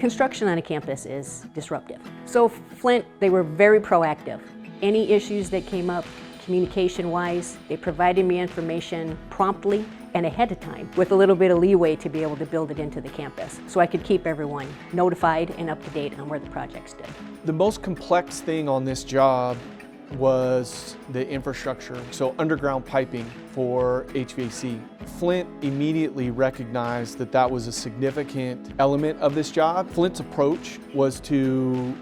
Construction on a campus is disruptive. So Flint, they were very proactive. Any issues that came up communication-wise, they provided me information promptly and ahead of time with a little bit of leeway to be able to build it into the campus so I could keep everyone notified and up to date on where the project stood. The most complex thing on this job was the infrastructure, so underground piping for HVAC. Flint immediately recognized that that was a significant element of this job. Flint's approach was to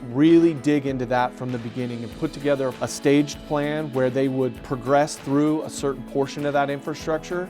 really dig into that from the beginning and put together a staged plan where they would progress through a certain portion of that infrastructure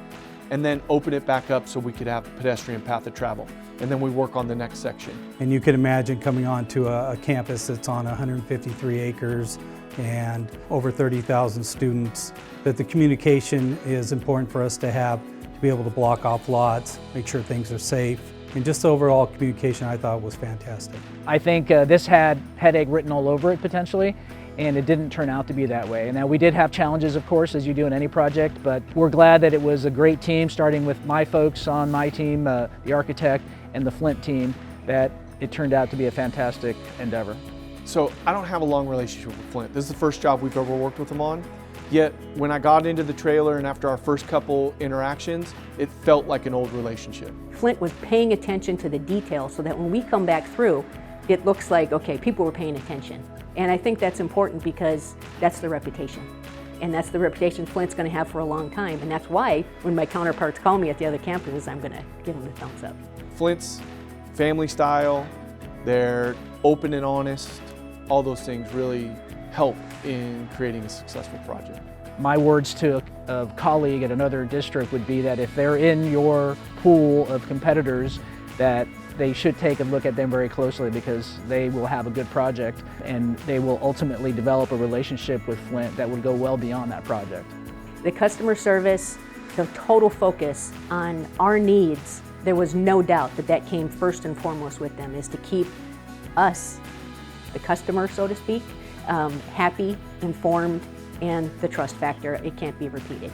and then open it back up so we could have a pedestrian path of travel. And then we work on the next section. And you can imagine coming onto a campus that's on 153 acres and over 30,000 students, that the communication is important for us to have, to be able to block off lots, make sure things are safe. And just the overall communication I thought was fantastic. I think this had headache written all over it potentially, and it didn't turn out to be that way. And now we did have challenges, of course, as you do in any project, but we're glad that it was a great team, starting with my folks on my team, the architect, and the Flint team, that it turned out to be a fantastic endeavor. So I don't have a long relationship with Flint. This is the first job we've ever worked with them on. Yet when I got into the trailer and after our first couple interactions, it felt like an old relationship. Flint was paying attention to the details so that when we come back through, it looks like, okay, people were paying attention. And I think that's important because that's the reputation. And that's the reputation Flint's going to have for a long time. And that's why when my counterparts call me at the other campuses, I'm going to give them the thumbs up. Flint's family style, they're open and honest, all those things really help in creating a successful project. My words to a colleague at another district would be that if they're in your pool of competitors, that they should take a look at them very closely, because they will have a good project and they will ultimately develop a relationship with Flint that would go well beyond that project. The customer service, the total focus on our needs, there was no doubt that that came first and foremost with them, is to keep us, the customer, so to speak, happy, informed, and the trust factor, it can't be repeated.